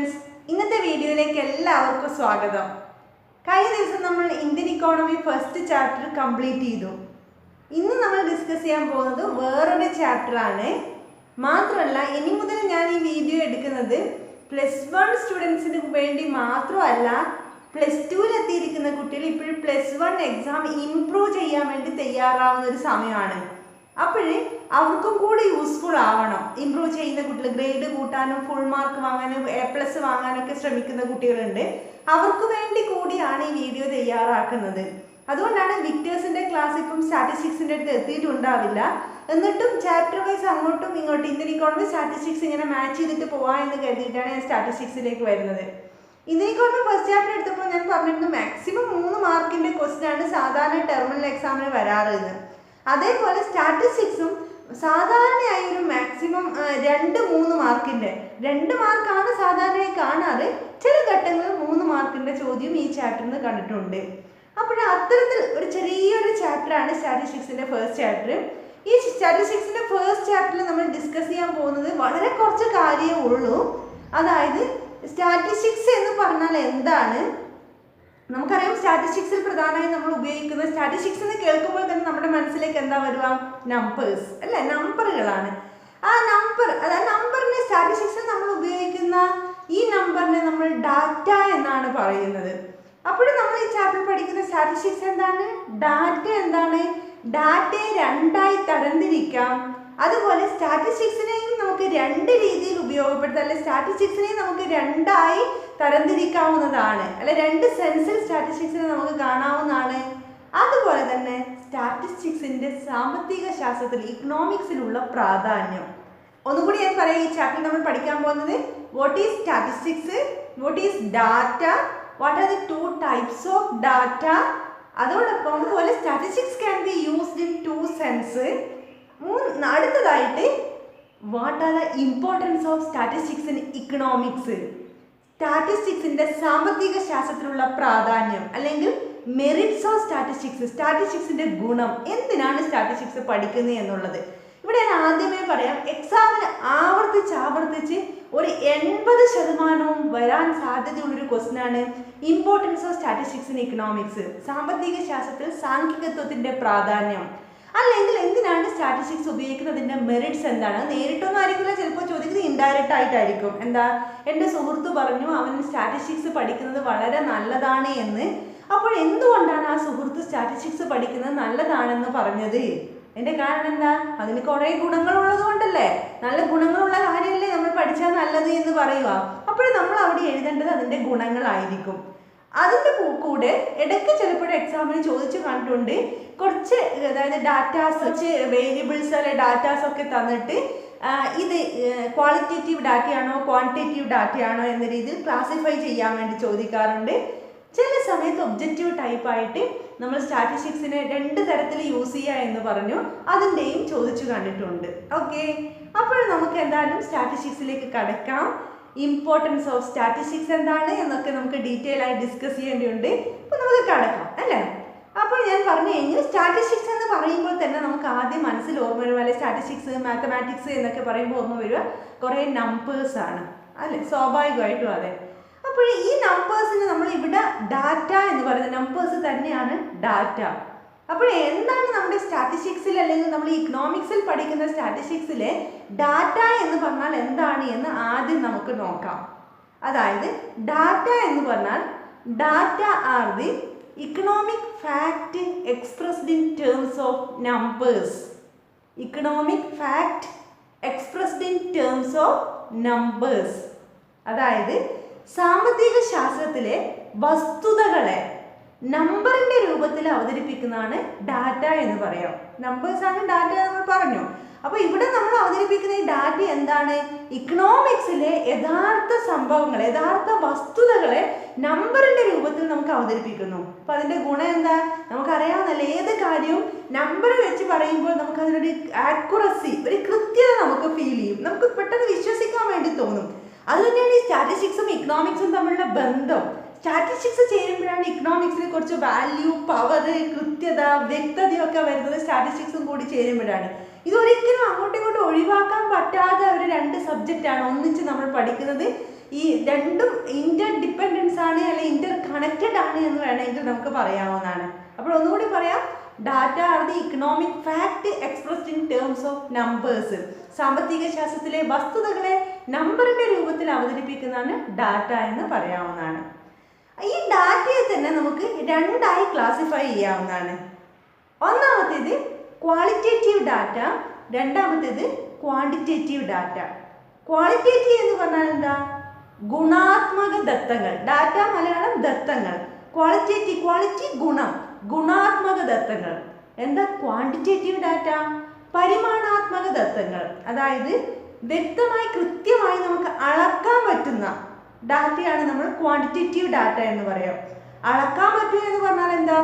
Students, ഇന്നത്തെ വീഡിയോയിലേക്ക് എല്ലാവർക്കും സ്വാഗതം. കഴിഞ്ഞ ദിവസം നമ്മൾ Indian economy first chapter complete ചെയ്തു. ഇന്ന് നമ്മൾ ഡിസ്കസ് ചെയ്യാൻ പോകുന്നത് വേറൊരു ചാപ്റ്ററാണ്. മാത്രമല്ല, ഇനി മുതൽ ഞാൻ ഈ വീഡിയോ എടുക്കുന്നത് +1 സ്റ്റുഡൻസിന് വേണ്ടി മാത്രമല്ല, +2 എത്തിയിരിക്കുന്ന കുട്ടികൾ ഇപ്പോഴും +1 എക്സാം ഇംപ്രൂവ് ചെയ്യാൻ വേണ്ടി തയ്യാറാവുന്ന ഒരു സമയമാണ്. അപ്പോഴേ അവർക്കും കൂടി യൂസ്ഫുൾ ആവണം. ഇംപ്രൂവ് ചെയ്യുന്ന കുട്ടികൾ ഗ്രേഡ് കൂട്ടാനും ഫുൾ മാർക്ക് വാങ്ങാനും A+ വാങ്ങാനൊക്കെ ശ്രമിക്കുന്ന കുട്ടികളുണ്ട്. അവർക്ക് വേണ്ടി കൂടിയാണ് ഈ വീഡിയോ തയ്യാറാക്കുന്നത്. അതുകൊണ്ടാണ് വിക്ടേഴ്സിൻ്റെ ക്ലാസ് ഇപ്പം സ്റ്റാറ്റിസ്റ്റിക്സിൻ്റെ അടുത്ത് എത്തിയിട്ടുണ്ടാവില്ല. എന്നിട്ടും ചാപ്റ്റർ വൈസ് അങ്ങോട്ടും ഇങ്ങോട്ടും ഇന്ത്യൻ ഇക്കോണമി സ്റ്റാറ്റിസ്റ്റിക്സ് ഇങ്ങനെ മാച്ച് ചെയ്തിട്ട് പോവാം എന്ന് കരുതിയിട്ടാണ് ഞാൻ സ്റ്റാറ്റിസ്റ്റിക്സിലേക്ക് വരുന്നത്. ഇന്ത്യൻ ഇക്കോണമി ഫസ്റ്റ് ചാപ്റ്റർ എടുത്തപ്പോൾ ഞാൻ പറഞ്ഞിരുന്നു മാക്സിമം 3 മാർക്കിൻ്റെ ക്വസ്റ്റ്യനാണ് സാധാരണ ടെർമിനൽ എക്സാമിന് വരാറുള്ളത്. അതേപോലെ സ്റ്റാറ്റിസ്റ്റിക്സും സാധാരണയായി ഒരു മാക്സിമം 2-3 മാർക്കിൻ്റെ 2 മാർക്കാണ് സാധാരണയായി കാണാറ്. ചില ഘട്ടങ്ങളിൽ 3 മാർക്കിൻ്റെ ചോദ്യം ഈ ചാപ്റ്ററിൽ നിന്ന് കണ്ടിട്ടുണ്ട്. അപ്പോൾ അത്തരത്തിൽ ഒരു ചെറിയൊരു ചാപ്റ്ററാണ് സ്റ്റാറ്റിസ്റ്റിക്സിൻ്റെ ഫസ്റ്റ് ചാപ്റ്റർ. ഈ സ്റ്റാറ്റിസ്റ്റിക്സിൻ്റെ ഫസ്റ്റ് ചാപ്റ്ററിൽ നമ്മൾ ഡിസ്കസ് ചെയ്യാൻ പോകുന്നത് വളരെ കുറച്ച് കാര്യമേ ഉള്ളൂ. അതായത് സ്റ്റാറ്റിസ്റ്റിക്സ് എന്ന് പറഞ്ഞാൽ എന്താണ്? നമുക്കറിയാം, സ്റ്റാറ്റിസ്റ്റിക്സിൽ പ്രധാനമായും നമ്മൾ ഉപയോഗിക്കുന്ന സ്റ്റാറ്റിസ്റ്റിക്സ് എന്ന് കേൾക്കുമ്പോൾ തന്നെ നമ്മുടെ മനസ്സിലേക്ക് എന്താ വരുക? നമ്പേഴ്സ് അല്ലേ? നമ്പറുകളാണ്. ആ നമ്പർ, അതായത് നമ്പറിനെ സ്റ്റാറ്റിസ്റ്റിക്സിൽ നമ്മൾ ഉപയോഗിക്കുന്ന ഈ നമ്പറിനെ നമ്മൾ ഡാറ്റ എന്നാണ് പറയുന്നത്. അപ്പോഴും നമ്മൾ ഈ ചാപ്റ്റർ പഠിക്കുന്ന സ്റ്റാറ്റിസ്റ്റിക്സ് എന്താണ്? ഡാറ്റ എന്താണ്? ഡാറ്റയെ 2ആയി തരംതിരിക്കാം. അതുപോലെ സ്റ്റാറ്റിസ്റ്റിക്സിനെയും നമുക്ക് 2 രീതിയിൽ ഉപയോഗപ്പെടുത്താം. അല്ലെ, സ്റ്റാറ്റിസ്റ്റിക്സിനെയും നമുക്ക് 2ആയി തരംതിരിക്കാവുന്നതാണ്. അല്ലെ, 2 സെൻസിൽ സ്റ്റാറ്റിസ്റ്റിക്സിനെ നമുക്ക് കാണാവുന്നതാണ്. അതുപോലെ തന്നെ സ്റ്റാറ്റിസ്റ്റിക്സിൻ്റെ സാമ്പത്തിക ശാസ്ത്രത്തിൽ ഇക്കണോമിക്സിലുള്ള പ്രാധാന്യം ഒന്നുകൂടി ഞാൻ പറയാം. ഈ ചാപ്റ്റർ നമ്മൾ പഠിക്കാൻ പോകുന്നത് what is statistics, what is data, what are the 2 types of data. അതോടൊപ്പം അതുപോലെ statistics can be used in 2 sense. അടുത്തതായിട്ട് what are the importance of statistics in economics. സ്റ്റാറ്റിസ്റ്റിക്സിൻ്റെ സാമ്പത്തിക ശാസ്ത്രത്തിലുള്ള പ്രാധാന്യം അല്ലെങ്കിൽ മെറിറ്റ്സ് ഓഫ് സ്റ്റാറ്റിസ്റ്റിക്സ്, സ്റ്റാറ്റിസ്റ്റിക്സിൻ്റെ ഗുണം, എന്തിനാണ് സ്റ്റാറ്റിസ്റ്റിക്സ് പഠിക്കുന്നത് എന്നുള്ളത്. ഇവിടെ ഞാൻ ആദ്യമേ പറയാം, എക്സാമിന് ആവർത്തിച്ച് ഒരു 80% വരാൻ സാധ്യതയുള്ളൊരു ക്വസ്റ്റ്യനാണ് importance of statistics in economics. സാമ്പത്തിക ശാസ്ത്രത്തിൽ സാങ്കേതികത്വത്തിൻ്റെ പ്രാധാന്യം, അല്ലെങ്കിൽ എന്തിനാണ് സ്റ്റാറ്റിസ്റ്റിക്സ് ഉപയോഗിക്കുന്നതിൻ്റെ മെറിറ്റ്സ് എന്താണ്? നേരിട്ടൊന്നും ആയിരിക്കില്ല, ചിലപ്പോൾ ചോദിക്കുന്നത് ഇൻഡയറക്റ്റ് ആയിട്ടായിരിക്കും. എന്താ, എൻ്റെ സുഹൃത്ത് പറഞ്ഞു അവൻ സ്റ്റാറ്റിസ്റ്റിക്സ് പഠിക്കുന്നത് വളരെ നല്ലതാണ് എന്ന്. അപ്പോൾ എന്തുകൊണ്ടാണ് ആ സുഹൃത്ത് സ്റ്റാറ്റിസ്റ്റിക്സ് പഠിക്കുന്നത് നല്ലതാണെന്ന് പറഞ്ഞത്? എൻ്റെ കാരണം എന്താ? അതിന് കുറേ ഗുണങ്ങളുള്ളത് കൊണ്ടല്ലേ. നല്ല ഗുണങ്ങളുള്ള കാര്യമല്ലേ നമ്മൾ പഠിച്ചാൽ നല്ലത് എന്ന് പറയുക. അപ്പോൾ നമ്മൾ അവിടെ എഴുതേണ്ടത് അതിൻ്റെ ഗുണങ്ങളായിരിക്കും. അതിൻ്റെ കൂടെ ഇടയ്ക്ക് ചിലപ്പോഴും എക്സാമിന് ചോദിച്ചു കണ്ടിട്ടുണ്ട്, കുറച്ച് അതായത് ഡാറ്റാസ്, കുറച്ച് വേരിയബിൾസ് അല്ലെ ഡാറ്റാസ് ഒക്കെ തന്നിട്ട് ഇത് ക്വാളിറ്റേറ്റീവ് ഡാറ്റയാണോ ക്വാണ്ടിറ്റേറ്റീവ് ഡാറ്റയാണോ എന്ന രീതിയിൽ ക്ലാസിഫൈ ചെയ്യാൻ വേണ്ടി ചോദിക്കാറുണ്ട്. ചില സമയത്ത് ഒബ്ജക്റ്റീവ് ടൈപ്പായിട്ട് നമ്മൾ സ്റ്റാറ്റിസ്റ്റിക്സിനെ 2 തരത്തിൽ യൂസ് ചെയ്യുക എന്ന് പറഞ്ഞു, അതിൻ്റെയും ചോദിച്ചു കണ്ടിട്ടുണ്ട്. ഓക്കെ, അപ്പോൾ നമുക്ക് എന്തായാലും സ്റ്റാറ്റിസ്റ്റിക്സിലേക്ക് കടക്കാം. ഇമ്പോർട്ടൻസ് ഓഫ് സ്റ്റാറ്റിസ്റ്റിക്സ് എന്താണ് എന്നൊക്കെ നമുക്ക് ഡീറ്റെയിൽ ആയി ഡിസ്കസ് ചെയ്യേണ്ടതുണ്ട്. അപ്പോൾ നമുക്ക് കടക്കാം അല്ലേ. അപ്പോൾ ഞാൻ പറഞ്ഞു കഴിഞ്ഞു, സ്റ്റാറ്റിസ്റ്റിക്സ് എന്ന് പറയുമ്പോൾ തന്നെ നമുക്ക് ആദ്യം മനസ്സിൽ ഓർമ്മ വരും, അല്ലെ, സ്റ്റാറ്റിസ്റ്റിക്സ് മാത്തമാറ്റിക്സ് എന്നൊക്കെ പറയുമ്പോൾ ഓർമ്മ വരിക കുറേ നമ്പേഴ്സാണ് അല്ലേ, സ്വാഭാവികമായിട്ടും അതെ. അപ്പോൾ ഈ നമ്പേഴ്സിന് നമ്മൾ ഇവിടെ ഡാറ്റ എന്ന് പറയുന്ന നമ്പേഴ്സ് തന്നെയാണ് ഡാറ്റ. അപ്പോൾ എന്താണ് നമ്മുടെ സ്റ്റാറ്റിസ്റ്റിക്സിൽ അല്ലെങ്കിൽ നമ്മൾ ഇക്കണോമിക്സിൽ പഠിക്കുന്ന സ്റ്റാറ്റിസ്റ്റിക്സിലെ ഡാറ്റ എന്ന് പറഞ്ഞാൽ എന്താണ് എന്ന് ആദ്യം നമുക്ക് നോക്കാം. അതായത് ഡാറ്റ എന്ന് പറഞ്ഞാൽ data are the economic fact expressed in terms of numbers. Economic fact expressed in terms of numbers. അതായത് സാമ്പത്തിക ശാസ്ത്രത്തിലെ വസ്തുതകളെ നമ്പറിൻ്റെ രൂപത്തിൽ അവതരിപ്പിക്കുന്നതാണ് ഡാറ്റ എന്ന് പറയാം. നമ്പേഴ്സാണ് ഡാറ്റ നമ്മൾ പറഞ്ഞു. അപ്പോൾ ഇവിടെ നമ്മൾ അവതരിപ്പിക്കുന്ന ഈ ഡാറ്റ എന്താണ്? ഇക്കണോമിക്സിലെ യഥാർത്ഥ സംഭവങ്ങൾ, യഥാർത്ഥ വസ്തുതകളെ നമ്പറിൻ്റെ രൂപത്തിൽ നമുക്ക് അവതരിപ്പിക്കുന്നു. അപ്പോൾ അതിൻ്റെ ഗുണം എന്താ? നമുക്കറിയാവുന്നല്ലേ, ഏത് കാര്യവും നമ്പർ വെച്ച് പറയുമ്പോൾ നമുക്കതിനൊരു ആക്യുറസി, ഒരു കൃത്യത നമുക്ക് ഫീൽ ചെയ്യും, നമുക്ക് പെട്ടെന്ന് വിശ്വസിക്കാൻ വേണ്ടി തോന്നും. അതുതന്നെയാണ് ഈ സ്റ്റാറ്റിസ്റ്റിക്സും ഇക്കണോമിക്സും തമ്മിലുള്ള ബന്ധം. സ്റ്റാറ്റിസ്റ്റിക്സ് ചേരുമ്പോഴാണ് ഇക്കണോമിക്സിനെ കുറച്ച് വാല്യൂ, പവർ, കൃത്യത, വ്യക്തതയൊക്കെ വരുന്നത് സ്റ്റാറ്റിസ്റ്റിക്സും കൂടി ചേരുമ്പോഴാണ്. ഇതൊരിക്കലും അങ്ങോട്ടും ഇങ്ങോട്ടും ഒഴിവാക്കാൻ പറ്റാത്ത ഒരു 2 സബ്ജക്റ്റാണ് ഒന്നിച്ച് നമ്മൾ പഠിക്കുന്നത്. ഈ രണ്ടും ഇന്റർ ഡിപ്പെൻഡൻസ് ആണ് അല്ലെങ്കിൽ ഇന്റർ കണക്റ്റഡ് ആണ് എന്ന് വേണമെങ്കിൽ നമുക്ക് പറയാവുന്നതാണ്. അപ്പോൾ ഒന്നുകൂടി പറയാം, data are the economic fact expressed in terms of numbers. സാമ്പത്തിക ശാസ്ത്രത്തിലെ വസ്തുതകളെ നമ്പറിന്റെ രൂപത്തിൽ അവതരിപ്പിക്കുന്നതാണ് ഡാറ്റ എന്ന് പറയാവുന്നതാണ്. ഈ ഡാറ്റയെ തന്നെ നമുക്ക് രണ്ടായി ക്ലാസിഫൈ ചെയ്യാവുന്നതാണ്. ഒന്നാമത്തേത് ക്വാളിറ്റേറ്റീവ് ഡാറ്റ, രണ്ടാമത്തേത് ക്വാണ്ടിറ്റേറ്റീവ് ഡാറ്റ. ക്വാളിറ്റേറ്റീവ് എന്ന് പറഞ്ഞാൽ എന്താ? ഗുണാത്മക ദത്തങ്ങൾ. ഡാറ്റ മലയാളം ദത്തങ്ങൾ. ക്വാളിറ്റേറ്റീവ്, ക്വാളിറ്റി ഗുണം, ഗുണാത്മക ദത്തങ്ങൾ. എന്താ ക്വാണ്ടിറ്റേറ്റീവ് ഡാറ്റ? പരിമാണാത്മക ദത്തങ്ങൾ. അതായത് വ്യക്തമായി കൃത്യമായി നമുക്ക് അളക്കാൻ പറ്റുന്ന ഡാറ്റയാണ് നമ്മൾ ക്വാണ്ടിറ്റേറ്റീവ് ഡാറ്റ എന്ന് പറയാം. അളക്കാൻ പറ്റുക എന്ന് പറഞ്ഞാൽ എന്താ?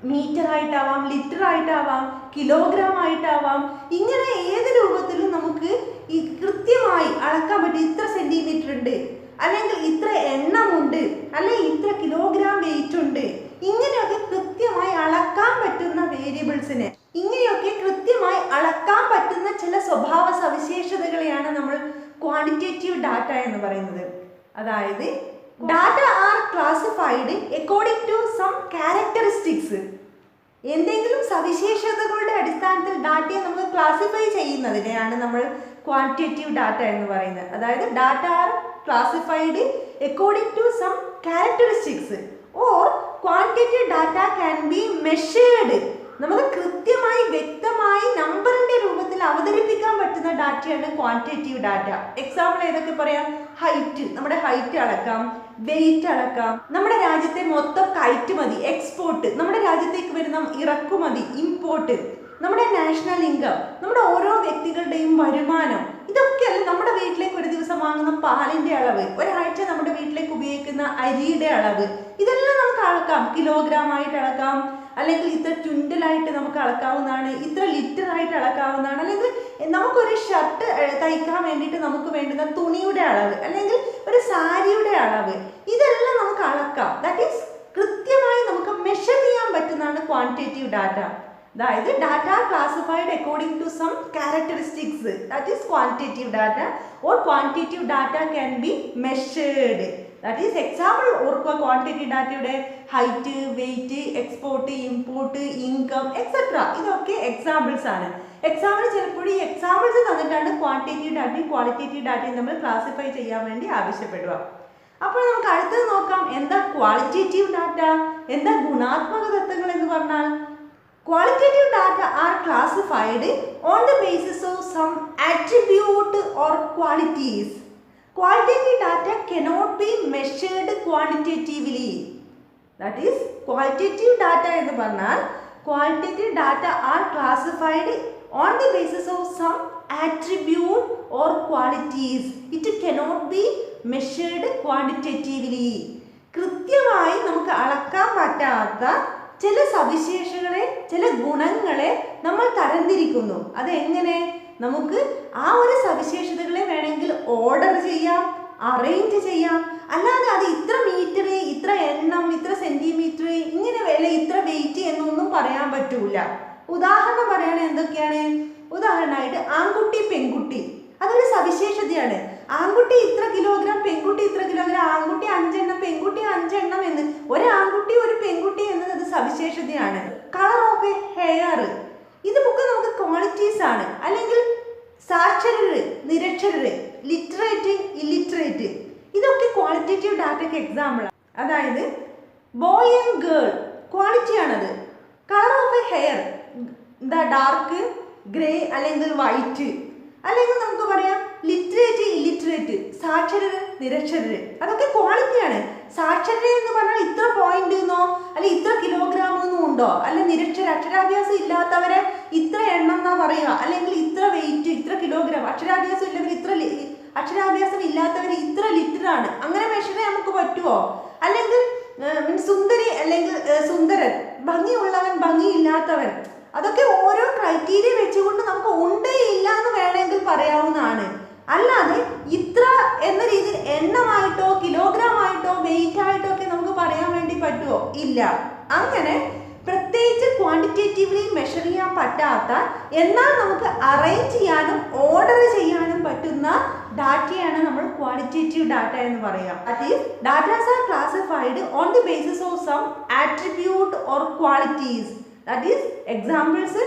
മീറ്റർ ആയിട്ടാവാം, ലിറ്റർ ആയിട്ടാവാം, കിലോഗ്രാം ആയിട്ടാവാം. ഇങ്ങനെ ഏത് രൂപത്തിലും നമുക്ക് ഈ കൃത്യമായി അളക്കാൻ പറ്റും. ഇത്ര സെന്റിമീറ്റർ ഉണ്ട്, അല്ലെങ്കിൽ ഇത്ര എണ്ണമുണ്ട്, അല്ലെങ്കിൽ ഇത്ര കിലോഗ്രാം വെയിറ്റ് ഉണ്ട്. ഇങ്ങനെയൊക്കെ കൃത്യമായി അളക്കാൻ പറ്റുന്ന വേരിയബിൾസിനെ, ഇങ്ങനെയൊക്കെ കൃത്യമായി അളക്കാൻ പറ്റുന്ന ചില സ്വഭാവ സവിശേഷതകളെയാണ് നമ്മൾ ക്വാണ്ടിറ്റേറ്റീവ് ഡാറ്റ എന്ന് പറയുന്നത്. അതായത് data are classified according to some characteristics. എന്തെങ്കിലും സവിശേഷതകളുടെ അടിസ്ഥാനത്തിൽ ഡാറ്റയെ നമുക്ക് ക്ലാസിഫൈ ചെയ്യുന്നതിനെയാണ് നമ്മൾ ക്വാണ്ടിറ്റേറ്റീവ് ഡാറ്റ എന്ന് പറയുന്നത്. അതായത് data are classified according to some characteristics or quantitative data can be measured. നമുക്ക് കൃത്യമായി വ്യക്തമായി നമ്പറിന്റെ രൂപത്തിൽ അവതരിപ്പിക്കാൻ പറ്റുന്ന ഡാറ്റയാണ് ക്വാണ്ടിറ്റേറ്റീവ് ഡാറ്റ. എക്സാമ്പിൾ ഏതൊക്കെ പറയാം? ഹൈറ്റ്, നമ്മുടെ ഹൈറ്റ് അളക്കാം, വെയിറ്റ് അളക്കാം, നമ്മുടെ രാജ്യത്തെ മൊത്തം കയറ്റുമതി എക്സ്പോർട്ട്, നമ്മുടെ രാജ്യത്തേക്ക് വരുന്ന ഇറക്കുമതി ഇമ്പോർട്ട്, നമ്മുടെ നാഷണൽ ഇൻകം, നമ്മുടെ ഓരോ വ്യക്തികളുടെയും വരുമാനം, ഇതൊക്കെയല്ല നമ്മുടെ വീട്ടിലേക്ക് ഒരു ദിവസം വാങ്ങുന്ന പാലിന്റെ അളവ്, ഒരാഴ്ച നമ്മുടെ വീട്ടിലേക്ക് ഉപയോഗിക്കുന്ന അരിയുടെ അളവ്, ഇതെല്ലാം നമുക്ക് അളക്കാം. കിലോഗ്രാം ആയിട്ട് അളക്കാം, അല്ലെങ്കിൽ ഇത്ര ക്വിൻ്റലായിട്ട് നമുക്ക് അളക്കാവുന്നതാണ്, ഇത്ര ലിറ്റർ ആയിട്ട് അളക്കാവുന്നതാണ്. അല്ലെങ്കിൽ നമുക്കൊരു ഷർട്ട് തയ്ക്കാൻ വേണ്ടിയിട്ട് നമുക്ക് വേണ്ടുന്ന തുണിയുടെ അളവ്, അല്ലെങ്കിൽ ഒരു സാരിയുടെ അളവ്, ഇതെല്ലാം നമുക്ക് അളക്കാം. ദാറ്റ് ഈസ് കൃത്യമായി നമുക്ക് മെഷർ ചെയ്യാൻ പറ്റുന്നതാണ് ക്വാണ്ടിറ്റേറ്റീവ് ഡാറ്റ. അതായത് data classified according to some characteristics, that is quantitative data or quantitative data can be measured. That is example ഓർക്കുക, ക്വാണ്ടിറ്റേറ്റീവ് ഡാറ്റയുടെ height, weight, export, import, income etcetera, ഇതൊക്കെ examples ആണ്. Example ചിലപ്പോൾ ഈ examples തന്നിട്ടാണ് quantitative ഡാറ്റയും qualitative ഡാറ്റയും നമ്മൾ ക്ലാസിഫൈ ചെയ്യാൻ വേണ്ടി ആവശ്യപ്പെടുക. അപ്പോൾ നമുക്ക് അടുത്തത് നോക്കാം, എന്താ ക്വാളിറ്റേറ്റീവ് ഡാറ്റ, എന്താ ഗുണാത്മക തത്വങ്ങൾ എന്ന് പറഞ്ഞാൽ? Qualitative data are classified on the basis of some attribute or qualities. Qualitative data cannot be measured quantitatively. That is, qualitative data എന്ന് പറഞ്ഞാൽ qualitative data are classified on the basis of some attribute or qualities. It cannot be measured quantitatively. കൃത്യമായി നമുക്ക് അളക്കാൻ പറ്റാത്ത ചില സവിശേഷതകളെ, ചില ഗുണങ്ങളെ നമ്മൾ തരംതിരിക്കുന്നു. അതെങ്ങനെ? നമുക്ക് ആ ഒരു സവിശേഷതകളെ വേണമെങ്കിൽ ഓർഡർ ചെയ്യാം, അറേഞ്ച് ചെയ്യാം. അല്ലാതെ അത് ഇത്ര മീറ്റർ, ഇത്ര എണ്ണം, ഇത്ര സെന്റിമീറ്റർ, ഇങ്ങനെ വില, ഇത്ര വെയിറ്റ് എന്നൊന്നും പറയാൻ പറ്റൂല. ഉദാഹരണം പറയുകയാണെങ്കിൽ എന്തൊക്കെയാണ്? ഉദാഹരണമായിട്ട് ആൺകുട്ടി, പെൺകുട്ടി, അതൊരു സവിശേഷതയാണ്. ആൺകുട്ടി ഇത്ര കിലോഗ്രാം, പെൺകുട്ടി ഇത്ര കിലോഗ്രാം, ആൺകുട്ടി 5 എണ്ണം, പെൺകുട്ടി 5 എണ്ണം എന്ന്, ഒരു ആൺകുട്ടി ഒരു പെൺകുട്ടി എന്നത് സവിശേഷതയാണ്. കളർ ഓഫ് എ ഹെയർ, ഇതൊക്കെ നമുക്ക് ക്വാളിറ്റീസ് ആണ്. അല്ലെങ്കിൽ സാക്ഷരര്, നിരക്ഷരര്, ലിറ്ററേറ്റ്, ഇല്ലിറ്ററേറ്റ്, ഇതൊക്കെ ക്വാളിറ്റേറ്റീവ് ഡാറ്റയ്ക്ക് എക്സാമ്പിൾ ആണ്. അതായത് ബോയ് ആൻഡ് ഗേൾ ക്വാളിറ്റിയാണത്. കളർ ഓഫ് എ ഹെയർ എന്താ? ഡാർക്ക് ഗ്രേ അല്ലെങ്കിൽ വൈറ്റ്. അല്ലെങ്കിൽ നമുക്ക് പറയാം ലിറ്ററേറ്റ്, ഇല്ലിറ്ററേറ്റ്, സാക്ഷരര്, നിരക്ഷരര്, അതൊക്കെ ക്വാളിറ്റിയാണ്. സാക്ഷരര് എന്ന് പറഞ്ഞാൽ ഇത്ര പോയിന്റ് എന്നോ അല്ലെങ്കിൽ ഇത്ര കിലോഗ്രാം ഒന്നും ഉണ്ടോ? അല്ല നിരക്ഷര, അക്ഷരാഭ്യാസം ഇല്ലാത്തവരെ ഇത്ര എണ്ണം എന്നാ പറയുക, അല്ലെങ്കിൽ ഇത്ര വെയിറ്റ്, ഇത്ര കിലോഗ്രാം. അക്ഷരാഭ്യാസം ഇല്ലവർ ഇത്ര, അക്ഷരാഭ്യാസം ഇല്ലാത്തവർ ഇത്ര ലിറ്റർ ആണ്. അങ്ങനെ മെഷർ നമുക്ക് പറ്റുമോ? അല്ലെങ്കിൽ സുന്ദരി അല്ലെങ്കിൽ സുന്ദരൻ, ഭംഗിയുള്ളവൻ, ഭംഗിയില്ലാത്തവൻ, അതൊക്കെ ഓരോ ക്രൈറ്റീരിയ വെച്ചുകൊണ്ട് നമുക്ക് ഉണ്ട് ഇല്ല എന്ന് വേണമെങ്കിൽ പറയാവുന്നതാണ്. അല്ലാതെ ഇത്ര എന്ന രീതിയിൽ എണ്ണമായിട്ടോ കിലോഗ്രാം ആയിട്ടോ വെയിറ്റ് ആയിട്ടോ ഒക്കെ നമുക്ക് പറയാൻ വേണ്ടി പറ്റുമോ? ഇല്ല. അങ്ങനെ പ്രത്യേകിച്ച് ക്വാണ്ടിറ്റേറ്റീവ്ലി മെഷർ ചെയ്യാൻ പറ്റാത്ത, എന്നാൽ നമുക്ക് അറേഞ്ച് ചെയ്യാനും ഓർഡർ ചെയ്യാനും പറ്റുന്ന ഡാറ്റയാണ് നമ്മൾ ക്വാളിറ്റേറ്റീവ് ഡാറ്റ എന്ന് പറയുക. That is datas are classified on the basis of some attribute or qualities. That is examples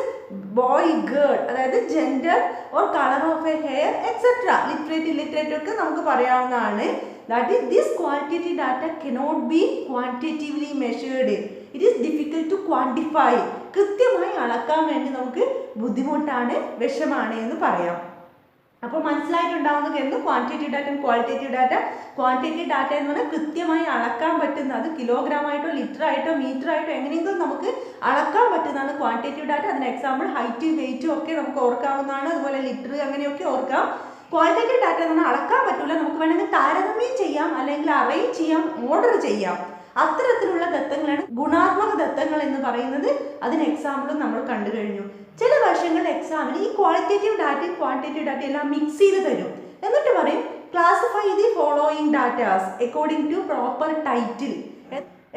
boy girl, അതായത് gender or colour of a hair etcetera. Literate illiterate ഒക്കെ നമുക്ക് പറയാവുന്നതാണ്. That is this qualitative data cannot be quantitatively measured. It is difficult to quantify. കൃത്യമായി അളക്കാൻ വേണ്ടി നമുക്ക് ബുദ്ധിമുട്ടാണ്, വിഷമാണ് എന്ന് പറയാം. അപ്പോൾ മനസ്സിലായിട്ടുണ്ടാവുന്ന കരുതുന്നു ക്വാണ്ടിറ്റേറ്റീവ് ഡാറ്റയും ക്വാളിറ്റേറ്റീവ് ഡാറ്റ. ക്വാണ്ടിറ്റേറ്റീവ് ഡാറ്റ എന്ന് പറഞ്ഞാൽ കൃത്യമായി അളക്കാൻ പറ്റുന്ന, അത് കിലോഗ്രാം ആയിട്ടോ ലിറ്റർ ആയിട്ടോ മീറ്റർ ആയിട്ടോ എങ്ങനെയെങ്കിലും നമുക്ക് അളക്കാൻ പറ്റുന്നതാണ് ക്വാണ്ടിറ്റേറ്റീവ് ഡാറ്റ. അതിന് എക്സാമ്പിൾ ഹൈറ്റ് വെയിറ്റും ഒക്കെ നമുക്ക് ഓർക്കാവുന്നതാണ്. അതുപോലെ ലിറ്റർ അങ്ങനെയൊക്കെ ഓർക്കാം. ക്വാളിറ്റേറ്റീവ് ഡാറ്റ എന്ന് പറഞ്ഞാൽ അളക്കാൻ പറ്റില്ല, നമുക്ക് വേണമെങ്കിൽ താരതമ്യം ചെയ്യാം, അല്ലെങ്കിൽ അറേഞ്ച് ചെയ്യാം, ഓർഡർ ചെയ്യാം. അത്തരത്തിലുള്ള ദത്തങ്ങളാണ് ഗുണാത്മക ദത്തങ്ങൾ എന്ന് പറയുന്നത്. അതിന് എക്സാമ്പിളും നമ്മൾ കണ്ടു കഴിഞ്ഞു. ചില വർഷങ്ങളിൽ എക്സാമിന് ഈ ക്വാളിറ്റേറ്റീവ് ഡാറ്റയും ക്വാണ്ടിറ്റേറ്റീവ് ഡാറ്റയും എല്ലാം മിക്സ് ചെയ്ത് തരും. എന്നിട്ട് പറയും classify the following datas according to proper title.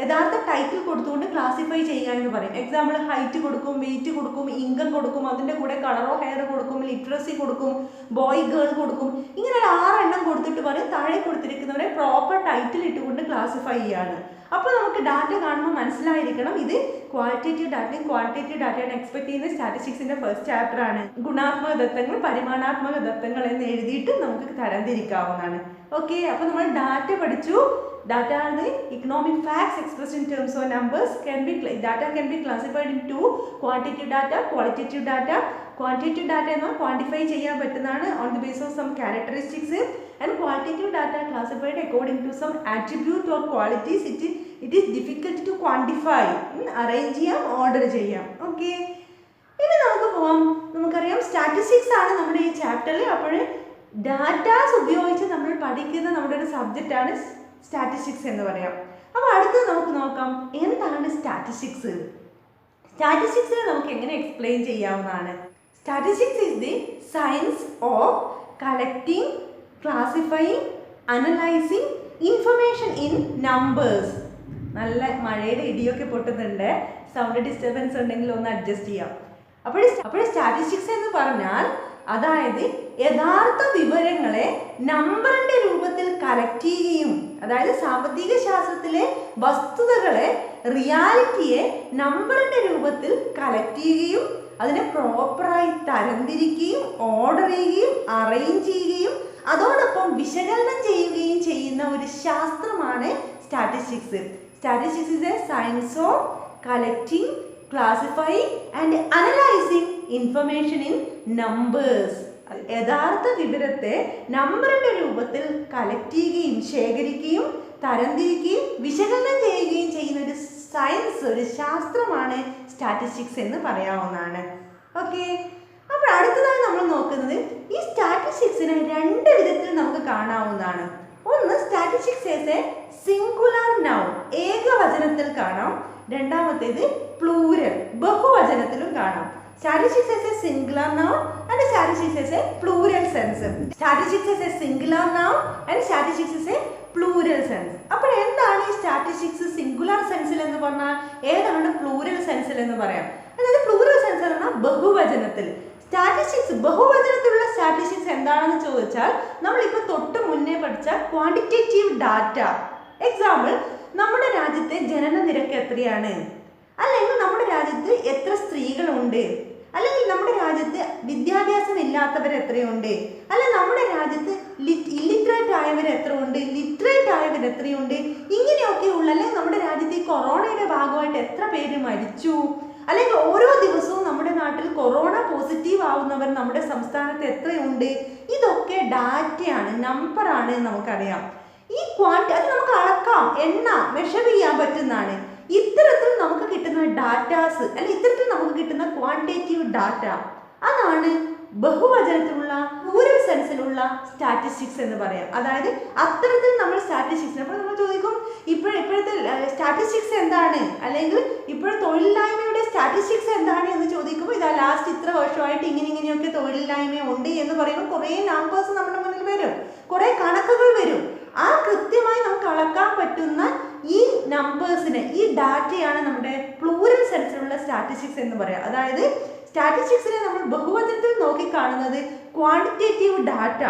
യഥാർത്ഥ ടൈറ്റിൽ കൊടുത്തുകൊണ്ട് ക്ലാസിഫൈ ചെയ്യുക എന്ന് പറയും. എക്സാമ്പിൾ ഹൈറ്റ് കൊടുക്കും, വെയിറ്റ് കൊടുക്കും, ഇൻകം കൊടുക്കും, അതിൻ്റെ കൂടെ കളറോ ഹെയർ കൊടുക്കും, ലിറ്ററസി കൊടുക്കും, ബോയ് ഗേൾ കൊടുക്കും. ഇങ്ങനെ ഒരു 6 എണ്ണം കൊടുത്തിട്ട് പറയും താഴെ കൊടുത്തിരിക്കുന്നവരെ പ്രോപ്പർ ടൈറ്റിൽ ഇട്ടുകൊണ്ട് ക്ലാസിഫൈ ചെയ്യാണ്. അപ്പോൾ നമുക്ക് ഡാറ്റ കാണുമ്പോൾ മനസ്സിലായിരിക്കണം ഇത് ക്വാളിറ്റേറ്റീവ് ഡാറ്റയും ക്വാണ്ടിറ്റേറ്റീവ് ഡാറ്റയാണ് എക്സ്പെക്ട് ചെയ്യുന്ന സ്റ്റാറ്റിസ്റ്റിക്സിന്റെ ഫസ്റ്റ് ചാപ്റ്റർ ആണ്. ഗുണാത്മക ദത്തങ്ങൾ, പരിമാണാത്മക ദത്തങ്ങൾ എന്ന് എഴുതിയിട്ട് നമുക്ക് തരംതിരിക്കാവുന്നതാണ്. ഓക്കെ, അപ്പോൾ നമ്മൾ ഡാറ്റ പഠിച്ചു. Data are the economic facts expressed in terms of numbers. Data can be classified into quantitative data, qualitative data. Quantitative data എന്നാൽ quantify ചെയ്യാൻ പറ്റുന്നതാണ് on the basis of some characteristics, and qualitative data classified according to some attribute or qualities. It is difficult to quantify. Arrange ചെയ്യാം, order ചെയ്യാം. Okay, ഇനി നമുക്ക് പോവാം. നമുക്കറിയാം statistics ആണ് നമ്മുടെ ഈ ചാപ്റ്ററിൽ. അപ്പോൾ ഡാറ്റാസ് ഉപയോഗിച്ച് നമ്മൾ പഠിക്കുന്ന നമ്മുടെ ഒരു സബ്ജക്റ്റാണ് സ്റ്റാറ്റിസ്റ്റിക്സ് എന്ന് പറയാം. അപ്പോൾ അടുത്തത് നമുക്ക് നോക്കാം എന്താണ് സ്റ്റാറ്റിസ്റ്റിക്സ്. സ്റ്റാറ്റിസ്റ്റിക്സിനെ നമുക്ക് എങ്ങനെ എക്സ്പ്ലെയിൻ ചെയ്യാവുന്നതാണ്. Statistics is the science of collecting, classifying, analysing information in numbers. നല്ല മഴയുടെ ഇടിയൊക്കെ പൊട്ടുന്നുണ്ട്, സൗണ്ട് ഡിസ്റ്റർബൻസ് ഉണ്ടെങ്കിൽ ഒന്ന് അഡ്ജസ്റ്റ് ചെയ്യാം. അപ്പോൾ സ്റ്റാറ്റിസ്റ്റിക്സ് എന്ന് പറഞ്ഞാൽ അതായത് യഥാർത്ഥ വിവരങ്ങളെ നമ്പറിന്റെ രൂപത്തിൽ കളക്ട് ചെയ്യുകയും, അതായത് സാമ്പത്തിക ശാസ്ത്രത്തിലെ വസ്തുതകളെ, റിയാലിറ്റിയെ നമ്പറിന്റെ രൂപത്തിൽ കളക്ട് ചെയ്യുകയും അതിനെ പ്രോപ്പറായി തരംതിരിക്കുകയും ഓർഡർ ചെയ്യുകയും അറേഞ്ച് ചെയ്യുകയും അതോടൊപ്പം വിശകലനം ചെയ്യുകയും ചെയ്യുന്ന ഒരു ശാസ്ത്രമാണ് statistics. Statistics is A science of collecting, classifying and analysing information in numbers. യഥാർത്ഥ വിവരത്തെ നമ്പറിന്റെ രൂപത്തിൽ കളക്ട് ചെയ്യുകയും ശേഖരിക്കുകയും തരംതിരിക്കുകയും വിശകലനം ചെയ്യുകയും ചെയ്യുന്ന ഒരു സയൻസ്, ഒരു ശാസ്ത്രമാണ് സ്റ്റാറ്റിസ്റ്റിക്സ് എന്ന് പറയാവുന്നതാണ്. ഓക്കെ, അപ്പോൾ അടുത്തതായി നമ്മൾ നോക്കുന്നത് ഈ സ്റ്റാറ്റിസ്റ്റിക്സിനെ 2 വിധത്തിൽ നമുക്ക് കാണാവുന്നതാണ്. ഒന്ന്, statistics as a singular noun, ഏകവചനത്തിൽ കാണാം. രണ്ടാമത്തേത് പ്ലൂരൽ, ബഹുവചനത്തിലും കാണാം. Statistics as a singular noun and statistics as a plural sense. Statistics as a singular noun and statistics as a plural sense. അപ്പോൾ എന്താണ് ഈ സ്റ്റാറ്റിസ്റ്റിക്സ് സിംഗുലർ സെൻസിൽ എന്ന് പറഞ്ഞാൽ, ഏതാണ് പ്ലൂറൽ സെൻസിൽ എന്ന് പറയാം. അതായത് പ്ലൂറൽ സെൻസ് എന്ന് പറഞ്ഞാൽ ബഹുവചനത്തിൽ. സ്റ്റാറ്റിസ്റ്റിക്സ് ബഹുവചനത്തിലുള്ള സ്റ്റാറ്റിസ്റ്റിക്സ് എന്താണെന്ന് ചോദിച്ചാൽ നമ്മളിപ്പോൾ തൊട്ട് മുന്നേ പഠിച്ച ക്വാണ്ടിറ്റേറ്റീവ് ഡാറ്റ. എക്സാമ്പിൾ, നമ്മുടെ രാജ്യത്തെ ജനന നിരക്ക് എത്രയാണ്, അല്ലെങ്കിൽ നമ്മുടെ രാജ്യത്ത് എത്ര സ്ത്രീകളുണ്ട്, അല്ലെങ്കിൽ നമ്മുടെ രാജ്യത്ത് വിദ്യാഭ്യാസം ഇല്ലാത്തവർ എത്രയുണ്ട്, അല്ലെങ്കിൽ നമ്മുടെ രാജ്യത്ത് ഇല്ലിറ്ററേറ്റ് ആയവർ എത്ര ഉണ്ട്, ലിറ്ററേറ്റ് ആയവർ എത്രയുണ്ട്, ഇങ്ങനെയൊക്കെയുള്ള, അല്ലെങ്കിൽ നമ്മുടെ രാജ്യത്ത് ഈ കൊറോണയുടെ ഭാഗമായിട്ട് എത്ര പേര് മരിച്ചു, അല്ലെങ്കിൽ ഓരോ ദിവസവും നമ്മുടെ നാട്ടിൽ കൊറോണ പോസിറ്റീവ് ആവുന്നവർ നമ്മുടെ സംസ്ഥാനത്ത് എത്രയുണ്ട്, ഇതൊക്കെ ഡാറ്റയാണ്, നമ്പറാണ് എന്ന് നമുക്കറിയാം. ഈ അത് നമുക്ക് അളക്കാം, എണ്ണാം, മെഷർ ചെയ്യാൻ പറ്റുന്നതാണ്. ഇത്തരത്തിൽ നമുക്ക് കിട്ടുന്ന ഡാറ്റാസ്, അല്ലെങ്കിൽ ഇത്തരത്തിൽ നമുക്ക് കിട്ടുന്ന ക്വാണ്ടിറ്റേറ്റീവ് ഡാറ്റ, അതാണ് ബഹുവചനത്തിലുള്ള പ്ലൂറൽ സെൻസിലുള്ള സ്റ്റാറ്റിസ്റ്റിക്സ് എന്ന് പറയാം. അതായത് അത്തരത്തിൽ നമ്മൾ സ്റ്റാറ്റിസ്റ്റിക്സ്, അപ്പോൾ നമ്മൾ ചോദിക്കും ഇപ്പോഴത്തെ സ്റ്റാറ്റിസ്റ്റിക്സ് എന്താണ്, അല്ലെങ്കിൽ ഇപ്പോഴത്തെ തൊഴിലില്ലായ്മയുടെ സ്റ്റാറ്റിസ്റ്റിക്സ് എന്താണ് എന്ന് ചോദിക്കുമ്പോൾ ഇതാ ലാസ്റ്റ് ഇത്ര വർഷമായിട്ട് ഇങ്ങനെയൊക്കെ തൊഴിലില്ലായ്മ ഉണ്ട് എന്ന് പറയുമ്പോൾ കുറേ നമ്പേഴ്സ് നമ്മുടെ മുന്നിൽ വരും, കുറേ കണക്കുകൾ വരും. ആ കൃത്യമായി നമുക്ക് അളക്കാൻ പറ്റുന്ന ഈ നമ്പേഴ്സിനെ, ഈ ഡാറ്റയാണ് നമ്മുടെ പ്ലൂറൽ സെൻസിലുള്ള സ്റ്റാറ്റിസ്റ്റിക്സ് എന്ന് പറയാം. അതായത് സ്റ്റാറ്റിസ്റ്റിക്സിനെ നമ്മൾ ബഹുവചനത്തിൽ നോക്കിക്കാണുന്നത് ക്വാണ്ടിറ്റേറ്റീവ് ഡാറ്റ,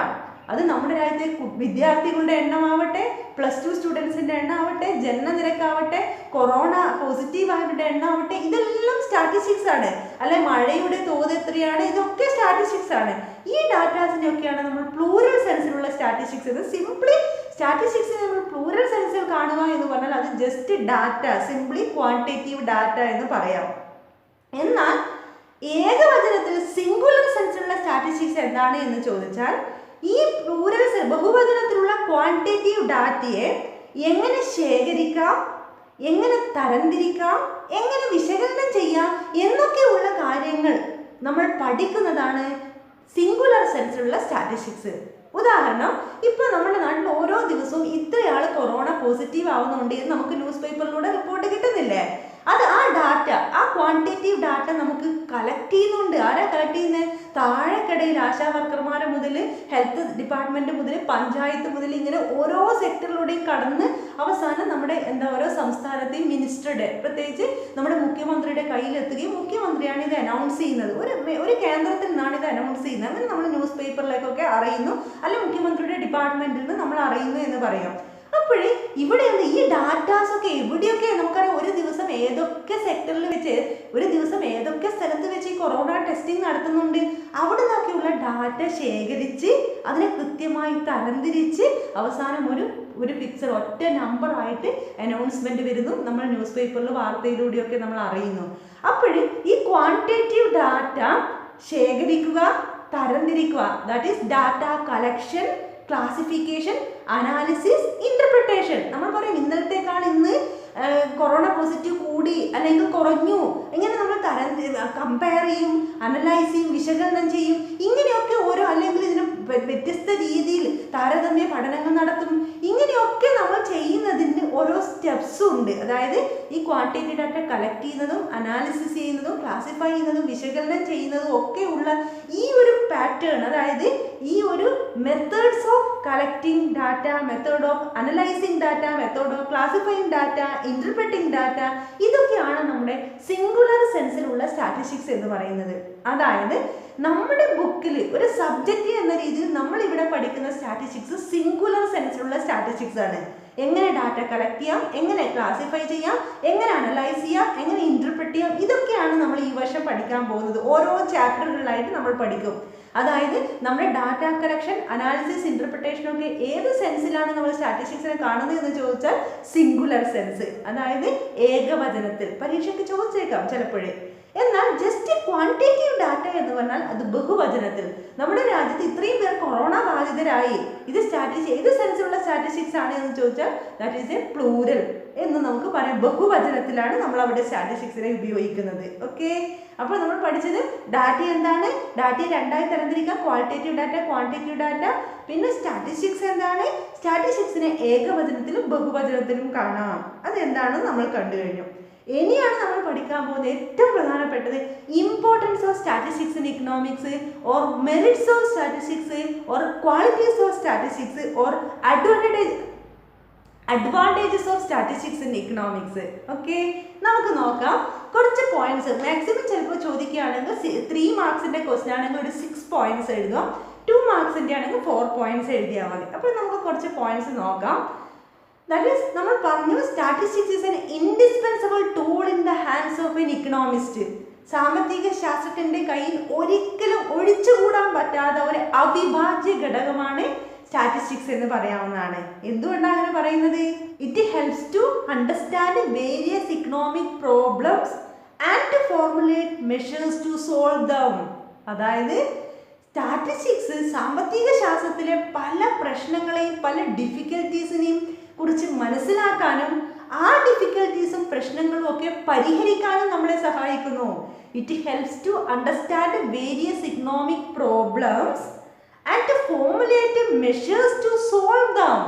അത് നമ്മുടെ രാജ്യത്തെ വിദ്യാർത്ഥികളുടെ എണ്ണമാവട്ടെ, +2 സ്റ്റുഡൻസിൻ്റെ എണ്ണമാവട്ടെ, ജനനനിരക്കാവട്ടെ, കൊറോണ പോസിറ്റീവ് ആയവരുടെ എണ്ണമാവട്ടെ, ഇതെല്ലാം സ്റ്റാറ്റിസ്റ്റിക്സ് ആണ്. അല്ലെ മഴയുടെ തോത് എത്രയാണ്, ഇതൊക്കെ സ്റ്റാറ്റിസ്റ്റിക്സ് ആണ്. ഈ ഡാറ്റാസിനെയൊക്കെയാണ് നമ്മൾ പ്ലൂറൽ സെൻസിലുള്ള സ്റ്റാറ്റിസ്റ്റിക്സ് എന്ന്. സിംപ്ലി സ്റ്റാറ്റിസ്റ്റിക്സിനെ നമ്മൾ പ്ലൂറൽ സെൻസിൽ കാണുക എന്ന് പറഞ്ഞാൽ അത് just data, simply quantitative data എന്ന് പറയാം. എന്നാൽ ഏകവചനത്തിൽ സിംഗുലർ സെൻസിലുള്ള സ്റ്റാറ്റിസ്റ്റിക്സ് എന്താണ് എന്ന് ചോദിച്ചാൽ, ഈ പ്ലൂറൽ ബഹുവചനത്തിലുള്ള ക്വാണ്ടിറ്റേറ്റീവ് ഡാറ്റയെ എങ്ങനെ ശേഖരിക്കാം, എങ്ങനെ തരംതിരിക്കാം, എങ്ങനെ വിശകലനം ചെയ്യാം എന്നൊക്കെയുള്ള കാര്യങ്ങൾ നമ്മൾ പഠിക്കുന്നതാണ് സിംഗുലർ സെൻസിലുള്ള സ്റ്റാറ്റിസ്റ്റിക്സ്. ഉദാഹരണം, ഇപ്പോൾ നമ്മുടെ നാട്ടിൽ ഓരോ ദിവസവും ഇത്രയാൾ കൊറോണ പോസിറ്റീവ് ആവുന്നുണ്ട് എന്ന് നമുക്ക് ന്യൂസ് പേപ്പറിലൂടെ റിപ്പോർട്ട് കിട്ടുന്നില്ലേ? അത് ആ ഡാറ്റ, ആ ക്വാണ്ടിറ്റേറ്റീവ് ഡാറ്റ നമുക്ക് കളക്ട് ചെയ്യുന്നുണ്ട്. ആരാ കളക്ട് ചെയ്യുന്നത്? താഴെക്കടയിൽ ആശാ വർക്കർമാർ മുതൽ ഹെൽത്ത് ഡിപ്പാർട്ട്മെന്റ് മുതൽ പഞ്ചായത്ത് മുതൽ ഇങ്ങനെ ഓരോ സെക്ടറിലൂടെയും കടന്ന് അവസാനം നമ്മുടെ ഓരോ സംസ്ഥാനത്തെയും മിനിസ്റ്ററുടെ, പ്രത്യേകിച്ച് നമ്മുടെ മുഖ്യമന്ത്രിയുടെ കയ്യിലെത്തുകയും മുഖ്യമന്ത്രിയാണ് ഇത് അനൗൺസ് ചെയ്യുന്നത്. ഒരു കേന്ദ്രത്തിൽ നിന്നാണ് ഇത് അനൗൺസ് ചെയ്യുന്നത്. അങ്ങനെ നമ്മൾ ന്യൂസ് പേപ്പറിലേക്കൊക്കെ അറിയുന്നു, അല്ലെങ്കിൽ മുഖ്യമന്ത്രിയുടെ ഡിപ്പാർട്ട്മെന്റിൽ നിന്ന് നമ്മൾ അറിയുന്നു എന്ന് പറയാം. അപ്പോഴേ ഇവിടെയുള്ള ഈ ഡാറ്റാസൊക്കെ എവിടെയൊക്കെ നമുക്കറിയാം, ഒരു ദിവസം ഏതൊക്കെ സെക്ടറിൽ വെച്ച്, ഒരു ദിവസം ഏതൊക്കെ സ്ഥലത്ത് വെച്ച് ഈ കൊറോണ ടെസ്റ്റിംഗ് നടത്തുന്നുണ്ട്, അവിടെ നിന്നൊക്കെയുള്ള ഡാറ്റ ശേഖരിച്ച് അതിനെ കൃത്യമായി തരംതിരിച്ച് അവസാനം ഒരു പിക്ചർ, ഒറ്റ നമ്പറായിട്ട് അനൗൺസ്മെന്റ് വരുന്നു. നമ്മൾ ന്യൂസ് പേപ്പറിൽ വാർത്തയിലൂടെയൊക്കെ നമ്മൾ അറിയുന്നു. അപ്പോഴേ ഈ ക്വാണ്ടിറ്റേറ്റീവ് ഡാറ്റ ശേഖരിക്കുക, തരംതിരിക്കുക, that is data collection, classification, analysis, interpretation. നമ്മൾ പറയും ഇന്നലത്തേക്കാൾ ഇന്ന് കൊറോണ പോസിറ്റീവ് കൂടി അല്ലെങ്കിൽ കുറഞ്ഞു, ഇങ്ങനെ നമ്മൾ കമ്പയർ ചെയ്യും, അനലൈസ് ചെയ്യും, വിശകലനം ചെയ്യും. ഇങ്ങനെയൊക്കെ ഓരോ, അല്ലെങ്കിൽ ഇതിന് വ്യത്യസ്ത രീതിയിൽ താരതമ്യ പഠനങ്ങൾ നടത്തും. ഇങ്ങനെയൊക്കെ നമ്മൾ ചെയ്യുന്നതിന് ഓരോ സ്റ്റെപ്സും ഉണ്ട്. അതായത് ഈ ക്വാണ്ടിറ്റേറ്റീവ് ഡാറ്റ കളക്ട് ചെയ്യുന്നതും അനാലിസിസ് ചെയ്യുന്നതും ക്ലാസിഫൈ ചെയ്യുന്നതും വിശകലനം ചെയ്യുന്നതും ഒക്കെ ഉള്ള ഈ ഒരു പാറ്റേൺ, അതായത് ഈ ഒരു methods of collecting data, method of analysing data, method of classifying data, interpreting data, ഇതൊക്കെയാണ് നമ്മുടെ സിംഗുലർ സെൻസിലുള്ള സ്റ്റാറ്റിസ്റ്റിക്സ് എന്ന് പറയുന്നത്. അതായത് നമ്മുടെ ബുക്കിൽ ഒരു സബ്ജക്റ്റ് എന്ന രീതിയിൽ നമ്മൾ ഇവിടെ പഠിക്കുന്ന സ്റ്റാറ്റിസ്റ്റിക്സ് സിംഗുലർ സെൻസിലുള്ള സ്റ്റാറ്റിസ്റ്റിക്സ് ആണ്. എങ്ങനെ ഡാറ്റ കളക്ട് ചെയ്യാം, എങ്ങനെ ക്ലാസിഫൈ ചെയ്യാം, എങ്ങനെ അനലൈസ് ചെയ്യാം, എങ്ങനെ ഇന്റർപ്രറ്റ് ചെയ്യാം, ഇതൊക്കെയാണ് നമ്മൾ ഈ വർഷം പഠിക്കാൻ പോകുന്നത്. ഓരോ ചാപ്റ്ററുകളിലായിട്ട് നമ്മൾ പഠിക്കും. അതായത് നമ്മുടെ ഡാറ്റ കളക്ഷൻ, അനാലിസിസ്, ഇന്റർപ്രിട്ടേഷൻ ഒക്കെ ഏത് സെൻസിലാണ് നമ്മൾ സ്റ്റാറ്റിസ്റ്റിക്സിനെ കാണുന്നത് എന്ന് ചോദിച്ചാൽ സിംഗുലർ സെൻസ്, അതായത് ഏകവചനത്തിൽ. പരീക്ഷയ്ക്ക് ചോദിച്ചേക്കാം ചിലപ്പോഴേ. എന്നാൽ ജസ്റ്റ് ക്വാണ്ടിറ്റേറ്റീവ് ഡാറ്റ എന്ന് പറഞ്ഞാൽ അത് ബഹുവചനത്തിൽ. നമ്മുടെ രാജ്യത്ത് ഇത്രയും പേർ കൊറോണ ബാധിതരായി, ഇത് ഏത് സെൻസിലുള്ള സ്റ്റാറ്റിസ്റ്റിക്സ് ആണ് എന്ന് ചോദിച്ചാൽ ദാറ്റ് ഈസ് എ പ്ലൂരൽ എന്ന് നമുക്ക് പറയാം. ബഹുവചനത്തിലാണ് നമ്മൾ അവിടെ സ്റ്റാറ്റിസ്റ്റിക്സിനെ ഉപയോഗിക്കുന്നത്. ഓക്കെ, അപ്പോൾ നമ്മൾ പഠിച്ചത് ഡാറ്റ എന്താണ്, ഡാറ്റയെ രണ്ടായി തരംതിരിക്കാം, ക്വാളിറ്റേറ്റീവ് ഡാറ്റ, ക്വാണ്ടിറ്റേറ്റീവ് ഡാറ്റ. പിന്നെ സ്റ്റാറ്റിസ്റ്റിക്സ് എന്താണ്, സ്റ്റാറ്റിസ്റ്റിക്സിനെ ഏകവചനത്തിലും ബഹുവചനത്തിലും കാണാം. അതെന്താണെന്ന് നമ്മൾ കണ്ടു കഴിഞ്ഞു. ഇനിയാണ് നമ്മൾ പഠിക്കാൻ പോകുന്നത് ഏറ്റവും പ്രധാനപ്പെട്ടത് importance of statistics in economics, or merits of statistics, or qualities of statistics, or advantages of statistics in economics. Okay, നമുക്ക് നോക്കാം. കുറച്ച് പോയിന്റ്സ് മാക്സിമം ചിലപ്പോൾ ചോദിക്കുകയാണെങ്കിൽ 3 മാർക്സിന്റെ ക്വസ്റ്റ്യൻ ആണെങ്കിൽ ഒരു 6 പോയിന്റ്സ് എഴുതുക, 2 മാർക്സിന്റെ ആണെങ്കിൽ 4 പോയിന്റ്സ് എഴുതിയാൽ മതി. അപ്പോൾ നമുക്ക് കുറച്ച് പോയിന്റ്സ് നോക്കാം. ദാറ്റ് ഈസ്, നമ്മൾ പറഞ്ഞു statistics is N indispensable tool in the hands of N Economist. സാമ്പത്തിക ശാസ്ത്രജ്ഞന്റെ കയ്യിൽ ഒരിക്കലും ഒഴിച്ചുകൂടാൻ പറ്റാത്ത ഒരു അവിഭാജ്യ ഘടകമാണ് സ്റ്റാറ്റിസ്റ്റിക്സ് എന്ന് പറയാവുന്നതാണ്. എന്തുകൊണ്ടാണ് അങ്ങനെ പറയുന്നത്? It helps to understand various economic problems and to formulate measures to solve them. അതായത് സ്റ്റാറ്റിസ്റ്റിക്സ് സാമ്പത്തിക ശാസ്ത്രത്തിലെ പല പ്രശ്നങ്ങളെയും പല ഡിഫിക്കൽട്ടീസിനെയും കുറിച്ച് മനസ്സിലാക്കാനും ആ ഡിഫിക്കൽട്ടീസും പ്രശ്നങ്ങളും ഒക്കെ പരിഹരിക്കാനും നമ്മളെ സഹായിക്കുന്നു. It helps to understand various economic problems and to formulate measures to solve them.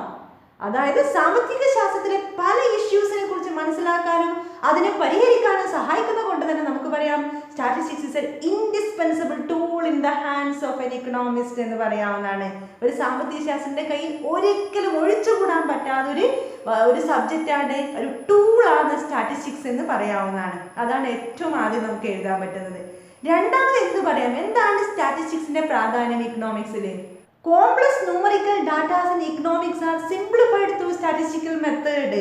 അതായത് സാമ്പത്തിക ശാസ്ത്രത്തിലെ പല ഇഷ്യൂസിനെ കുറിച്ച് മനസ്സിലാക്കാനും അതിനെ പരിഹരിക്കാനും സഹായിക്കുന്നത് കൊണ്ട് തന്നെ നമുക്ക് പറയാം statistics is an indispensable tool in the hands of N Economist എന്ന് പറയാവുന്നതാണ്. ഒരു സാമ്പത്തിക ശാസ്ത്രത്തിന്റെ കയ്യിൽ ഒരിക്കലും ഒഴിച്ചുകൂടാൻ പറ്റാത്ത ഒരു സബ്ജക്റ്റാണ്, ഒരു ടൂളാണ് സ്റ്റാറ്റിസ്റ്റിക്സ് എന്ന് പറയാവുന്നതാണ്. അതാണ് ഏറ്റവും ആദ്യം നമുക്ക് എഴുതാൻ പറ്റുന്നത്. രണ്ടാമത് എന്ത് പറയാം, എന്താണ് സ്റ്റാറ്റിസ്റ്റിക്സിന്റെ പ്രാധാന്യം ഇക്കണോമിക്സിൽ? Complex numerical data in economics are simplified through statistical method.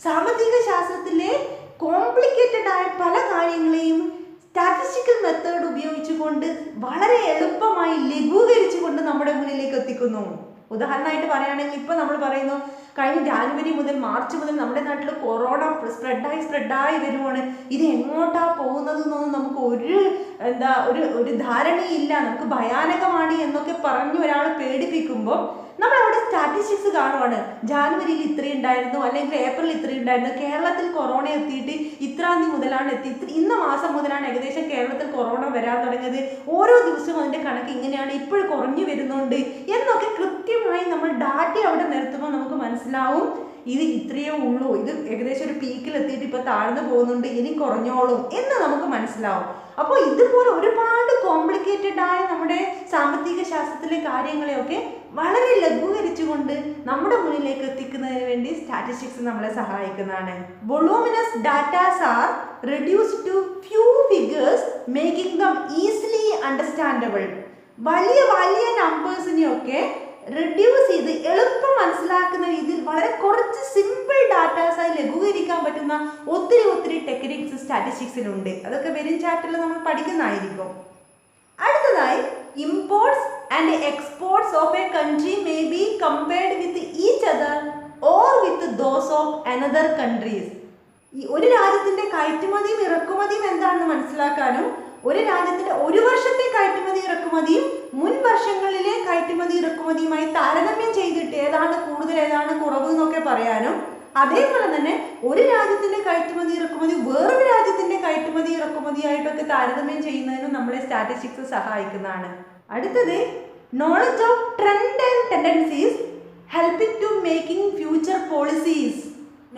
സാമ്പത്തിക ശാസ്ത്രത്തിലെ കോംപ്ലിക്കേറ്റഡ് ആയ പല കാര്യങ്ങളെയും സ്റ്റാറ്റിസ്റ്റിക്കൽ മെത്തേഡ് ഉപയോഗിച്ചുകൊണ്ട് വളരെ എളുപ്പമായി ലഘൂകരിച്ചുകൊണ്ട് നമ്മുടെ മുന്നിലേക്ക് എത്തിക്കുന്നു. ഉദാഹരണമായിട്ട് പറയുകയാണെങ്കിൽ ഇപ്പോൾ നമ്മൾ പറയുന്നു കഴിഞ്ഞ ജാനുവരി മുതൽ മാർച്ച് മുതൽ നമ്മുടെ നാട്ടിൽ കൊറോണ സ്പ്രെഡായി വരുവാണ്. ഇത് എങ്ങോട്ടാ പോകുന്നതെന്നൊന്നും നമുക്ക് ഒരു ധാരണയില്ല. നമുക്ക് ഭയാനകമാണ് എന്നൊക്കെ പറഞ്ഞ് ഒരാൾ പേടിപ്പിക്കുമ്പോൾ നമ്മൾ അവിടെ സ്റ്റാറ്റിസ്റ്റിക്സ് കാണുവാണ്. ജാനുവരിയിൽ ഇത്രയും ഉണ്ടായിരുന്നു, അല്ലെങ്കിൽ ഏപ്രിൽ ഇത്രയും ഉണ്ടായിരുന്നു, കേരളത്തിൽ കൊറോണ എത്തിയിട്ട് ഇത്രാം തീയതി മുതലാണ് ഇന്ന മാസം മുതലാണ് ഏകദേശം കേരളത്തിൽ കൊറോണ വരാൻ തുടങ്ങിയത്, ഓരോ ദിവസവും അതിൻ്റെ കണക്ക് ഇങ്ങനെയാണ്, ഇപ്പോഴും കുറഞ്ഞു വരുന്നുണ്ട് എന്നൊക്കെ കൃത്യമായി നമ്മൾ ഡാറ്റ അവിടെ നിർത്തുമ്പോൾ നമുക്ക് മനസ്സിലാവും ഇത് ഇത്രയേ ഉള്ളൂ, ഇത് ഏകദേശം ഒരു പീക്കിൽ എത്തിയിട്ട് ഇപ്പോൾ താഴ്ന്നു പോകുന്നുണ്ട്, ഇനി കുറഞ്ഞോളും എന്ന് നമുക്ക് മനസ്സിലാവും. അപ്പോൾ ഇതുപോലെ ഒരുപാട് കോംപ്ലിക്കേറ്റഡ് ആയ നമ്മുടെ സാമ്പത്തിക ശാസ്ത്രത്തിലെ കാര്യങ്ങളെയൊക്കെ വളരെ ലഘൂകരിച്ചുകൊണ്ട് നമ്മുടെ മുന്നിലേക്ക് എത്തിക്കുന്നതിന് വേണ്ടി സ്റ്റാറ്റിസ്റ്റിക്സ് നമ്മളെ സഹായിക്കുന്നതാണ്. Voluminous datas are reduced to few figures making them easily understandable. വലിയ നമ്പേഴ്സിനെയൊക്കെ റെഡ്യൂസ് ചെയ്ത് എളുപ്പം മനസ്സിലാക്കുന്ന രീതിയിൽ വളരെ കുറച്ച് സിമ്പിൾ ഡാറ്റാസായി ലഘൂകരിക്കാൻ പറ്റുന്ന ഒത്തിരി ടെക്നിക്സ് സ്റ്റാറ്റിസ്റ്റിക്സിലുണ്ട്. അതൊക്കെ വരും ചാപ്റ്ററിൽ നമ്മൾ പഠിക്കുന്നതായിരിക്കും. അടുത്തതായി, imports and exports of A country may be compared with each other or with those of another countries. ഈ ഒരു രാജ്യത്തിന്റെ കയറ്റുമതിയും ഇറക്കുമതിയും എന്താണെന്ന് മനസ്സിലാക്കാനും ഒരു രാജ്യത്തിന്റെ ഒരു വർഷത്തെ കയറ്റുമതി ഇറക്കുമതിയും മുൻ വർഷങ്ങളിലെ കയറ്റുമതി ഇറക്കുമതിയുമായി താരതമ്യം ചെയ്തിട്ട് ഏതാണ് കൂടുതൽ ഏതാണ് കുറവ് എന്നൊക്കെ പറയാനും, അതേപോലെ തന്നെ ഒരു രാജ്യത്തിന്റെ കയറ്റുമതി ഇറക്കുമതി വേറൊരു രാജ്യത്തിന്റെ കയറ്റുമതി ഇറക്കുമതിയായിട്ടൊക്കെ താരതമ്യം ചെയ്യുന്നതിനും നമ്മളെ സ്റ്റാറ്റിസ്റ്റിക്സ് സഹായിക്കുന്നതാണ്. അടുത്തത്, knowledge of trend and tendencies helping to making future policies.